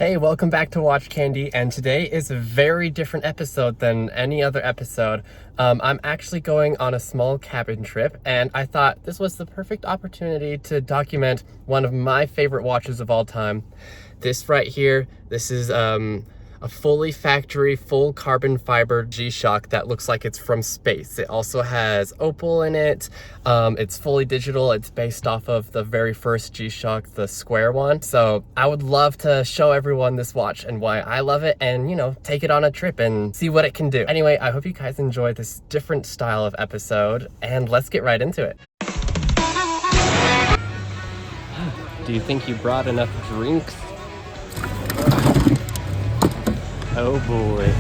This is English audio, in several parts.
Hey, welcome back to Watch Candy, and today is a very different episode than any other episode. I'm actually going on a small cabin trip, and I thought this was the perfect opportunity to document one of my favorite watches of all time. This right here, this is a fully factory, full carbon fiber G-Shock that looks like it's from space. It also has opal in it. It's fully digital. It's based off of the very first G-Shock, the square one. So I would love to show everyone this watch and why I love it, and you know, take it on a trip and see what it can do. Anyway, I hope you guys enjoy this different style of episode, and let's get right into it. Do you think you brought enough drinks? Oh boy.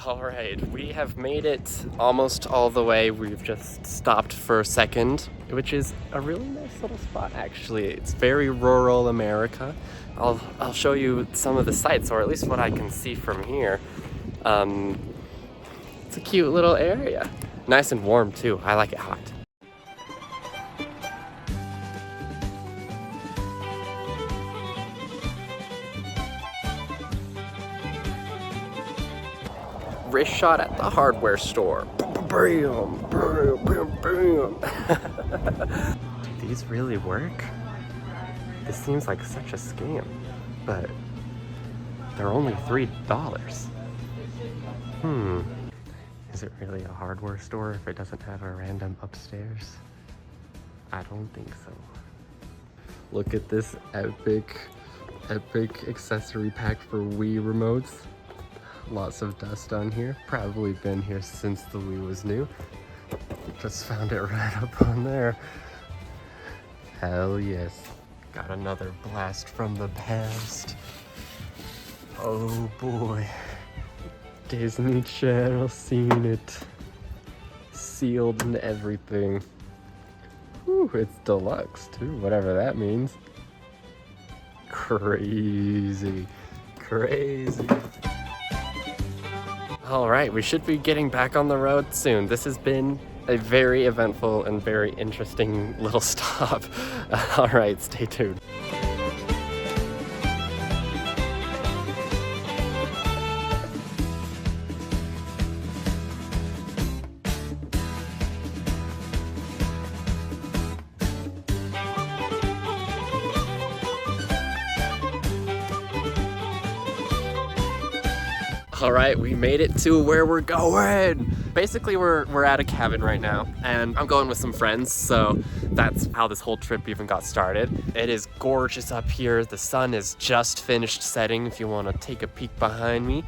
All right, we have made it almost all the way. We've just stopped for a second, which is a really nice little spot actually. It's very rural America. I'll show you some of the sights, or at least what I can see from here. It's a cute little area. Nice and warm too. I like it hot. Wrist shot at the hardware store. Bam, bam, bam, bam. Do these really work? This seems like such a scam, but they're only $3. Is it really a hardware store if it doesn't have a random upstairs? I don't think so. Look at this epic accessory pack for Wii remotes. Lots of dust on here. Probably been here since the Wii was new. Just found it right up on there. Hell yes. Got another blast from the past. Oh boy. Disney Channel, seen it. Sealed and everything. Whew, it's deluxe too, whatever that means. Crazy. Crazy. All right, we should be getting back on the road soon. This has been a very eventful and very interesting little stop. All right, stay tuned. All right, we made it to where we're going. Basically, we're at a cabin right now, and I'm going with some friends, so that's how this whole trip even got started. It is gorgeous up here. The sun is just finished setting if you want to take a peek behind me.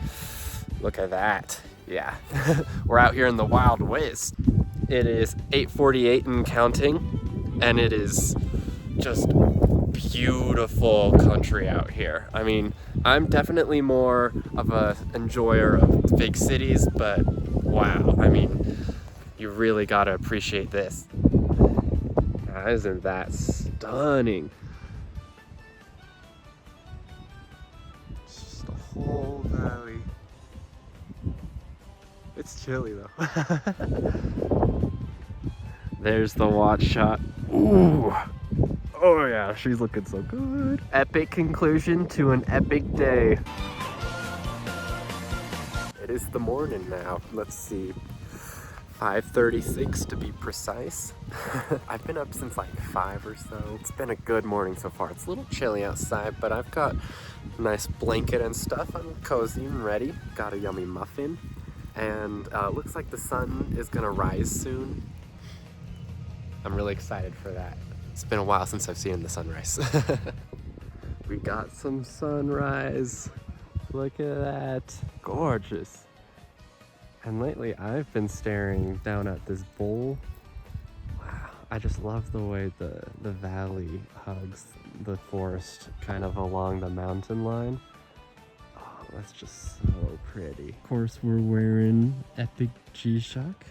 Look at that. Yeah, we're out here in the Wild West. It is 8:48 and counting, and it is just beautiful country out here. I mean, I'm definitely more of a enjoyer of big cities, but wow, I mean, you really gotta appreciate this. Now, isn't that stunning? It's just the whole valley. It's chilly though. There's the watch shot. Ooh. Oh yeah, she's looking so good. Epic conclusion to an epic day. It is the morning now. Let's see, 5:36 to be precise. I've been up since like 5 or so. It's been a good morning so far. It's a little chilly outside, but I've got a nice blanket and stuff. I'm cozy and ready. Got a yummy muffin, and looks like the sun is gonna rise soon. I'm really excited for that. It's been a while since I've seen the sunrise. We got some sunrise. Look at that. Gorgeous. And lately I've been staring down at this bowl. Wow. I just love the way the valley hugs the forest kind of along the mountain line. Oh, that's just so pretty. Of course, we're wearing Epic G-Shock.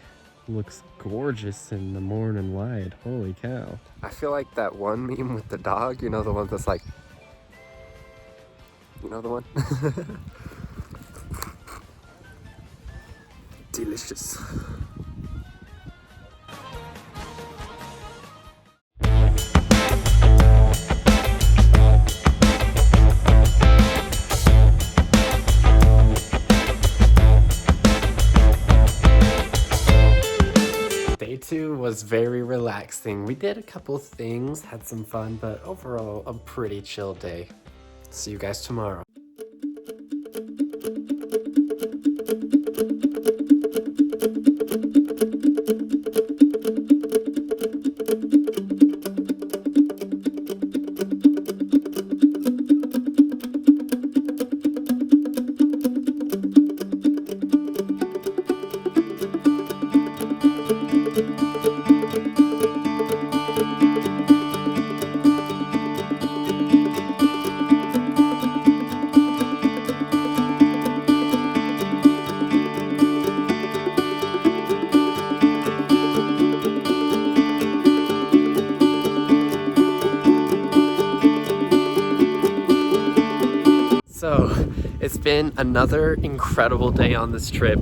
looks gorgeous in the morning light. Holy cow. I feel like that one meme with the dog, you know, the one that's like, you know the one? Delicious. Day 2 was very relaxing. We did a couple things, had some fun, but overall a pretty chill day. See you guys tomorrow. So it's been another incredible day on this trip,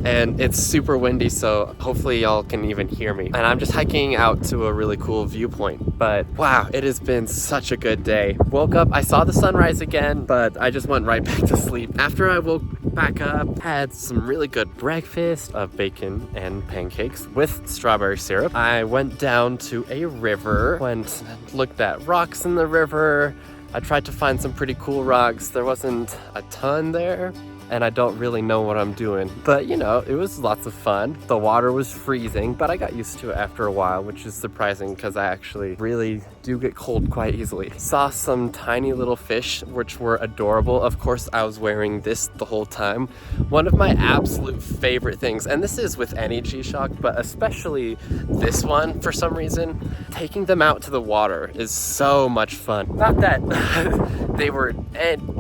and it's super windy, so hopefully y'all can even hear me. And I'm just hiking out to a really cool viewpoint, but wow, it has been such a good day. Woke up, I saw the sunrise again, but I just went right back to sleep. After I woke back up, had some really good breakfast of bacon and pancakes with strawberry syrup. I went down to a river, looked at rocks in the river. I tried to find some pretty cool rocks. There wasn't a ton there, and I don't really know what I'm doing. But you know, it was lots of fun. The water was freezing, but I got used to it after a while, which is surprising because I actually really do get cold quite easily. Saw some tiny little fish, which were adorable. Of course, I was wearing this the whole time. One of my absolute favorite things, and this is with any G-Shock, but especially this one for some reason, taking them out to the water is so much fun. Not that they were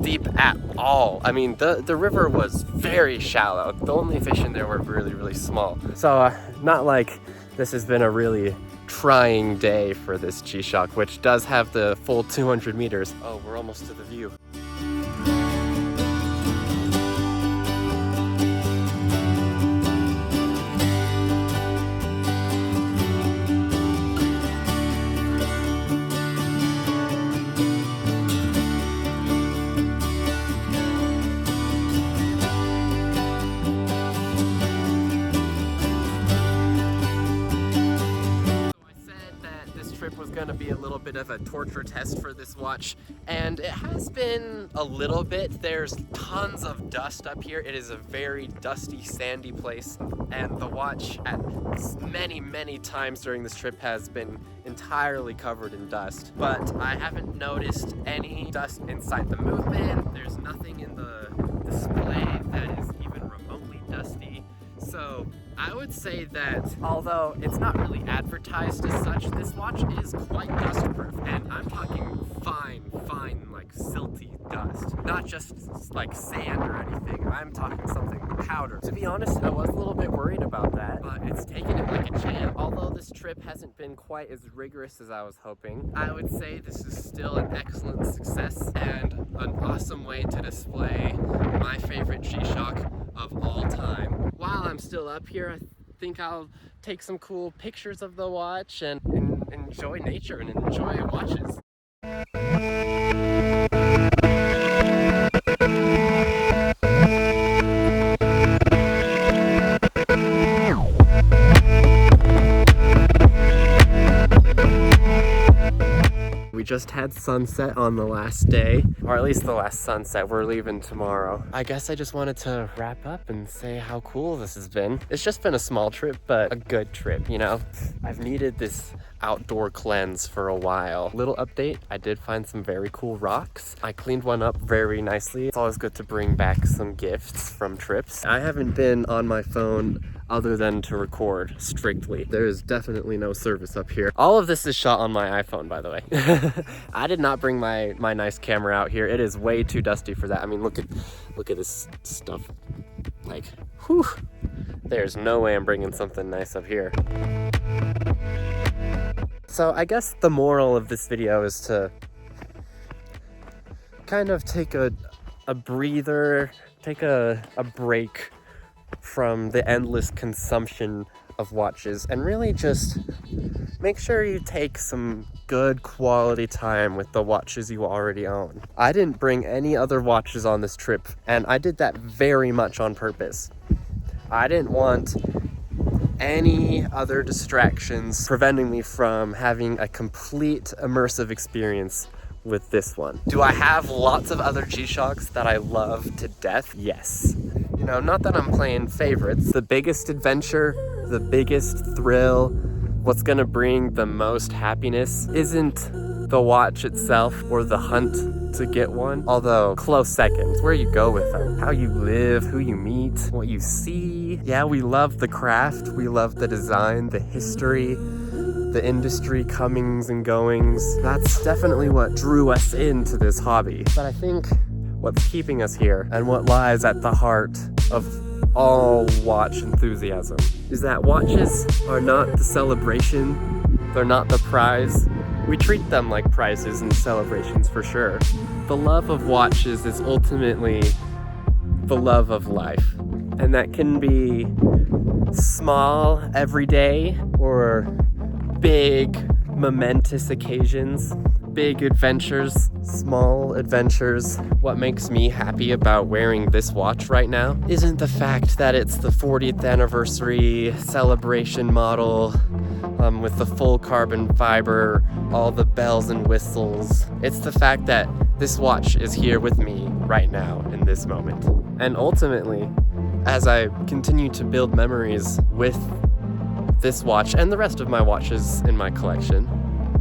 deep at all. I mean, the river was very shallow. The only fish in there were really, really small. So not like this has been a really trying day for this G-Shock, which does have the full 200 meters. Oh, we're almost to the view. Was going to be a little bit of a torture test for this watch, and it has been a little bit. There's tons of dust up here. It is a very dusty, sandy place, and the watch at many times during this trip has been entirely covered in dust, but I haven't noticed any dust inside the movement. There's nothing in the display that is even remotely dusty. So I would say that although it's not really advertised as such, this watch is quite dust-proof, and I'm talking fine, like silty dust. Not just like sand or anything, I'm talking something powder. To be honest, I was a little bit worried about that, but it's taken it like a champ. Although this trip hasn't been quite as rigorous as I was hoping, I would say this is still an excellent success and an awesome way to display my favorite G-Shock of all time. While I'm still up here, I think I'll take some cool pictures of the watch and enjoy nature and enjoy watches. We just had sunset on the last day, or at least the last sunset. We're leaving tomorrow. I guess I just wanted to wrap up and say how cool this has been. It's just been a small trip, but a good trip, you know? I've needed this outdoor cleanse for a while. Little update, I did find some very cool rocks. I cleaned one up very nicely. It's always good to bring back some gifts from trips. I haven't been on my phone other than to record strictly. There is definitely no service up here. All of this is shot on my iPhone, by the way. I did not bring my nice camera out here. It is way too dusty for that. I mean, look at this stuff. Like, whew. There's no way I'm bringing something nice up here. So I guess the moral of this video is to kind of take a breather, take a break from the endless consumption of watches, and really just make sure you take some good quality time with the watches you already own. I didn't bring any other watches on this trip, and I did that very much on purpose. I didn't want any other distractions preventing me from having a complete immersive experience with this one. Do I have lots of other G-Shocks that I love to death? Yes. You know, not that I'm playing favorites. The biggest adventure, the biggest thrill, what's gonna bring the most happiness isn't the watch itself or the hunt to get one, although close second. Where you go with them, how you live, who you meet, what you see. Yeah, we love the craft, we love the design, the history, the industry comings and goings. That's definitely what drew us into this hobby. But I think what's keeping us here and what lies at the heart of all watch enthusiasm is that watches are not the celebration, they're not the prize. We treat them like prizes and celebrations for sure. The love of watches is ultimately the love of life, and that can be small, everyday, or big, momentous occasions. Big adventures, small adventures. What makes me happy about wearing this watch right now isn't the fact that it's the 40th anniversary celebration model with the full carbon fiber, all the bells and whistles. It's the fact that this watch is here with me right now in this moment. And ultimately, as I continue to build memories with this watch and the rest of my watches in my collection,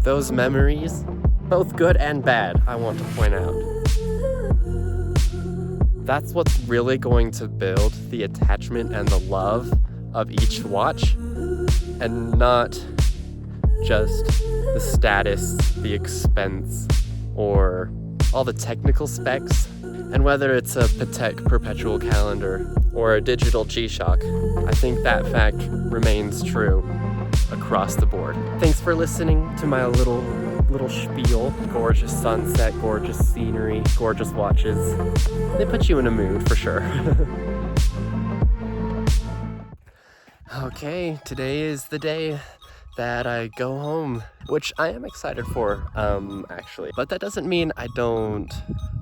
those memories, both good and bad, I want to point out, that's what's really going to build the attachment and the love of each watch, and not just the status, the expense, or all the technical specs. And whether it's a Patek perpetual calendar or a digital G-Shock, I think that fact remains true across the board. Thanks for listening to my little spiel. Gorgeous sunset, gorgeous scenery, gorgeous watches. They put you in a mood for sure. Okay, today is the day that I go home, which I am excited for, actually. But that doesn't mean I don't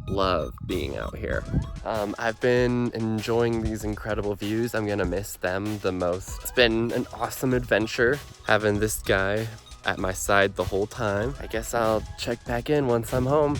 love being out here. I've been enjoying these incredible views. I'm gonna miss them the most. It's been an awesome adventure having this guy at my side the whole time. I guess I'll check back in once I'm home.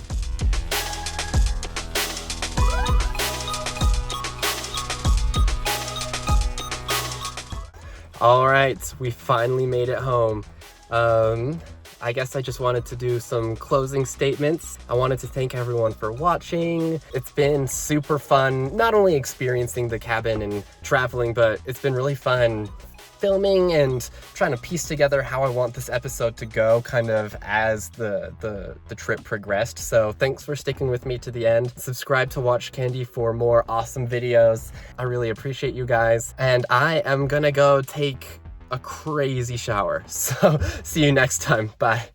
All right, we finally made it home. I guess I just wanted to do some closing statements. I wanted to thank everyone for watching. It's been super fun, not only experiencing the cabin and traveling, but it's been really fun filming and trying to piece together how I want this episode to go kind of as the trip progressed. So thanks for sticking with me to the end. Subscribe to Watch Candy for more awesome videos. I really appreciate you guys. And I am gonna go take a crazy shower. So see you next time. Bye.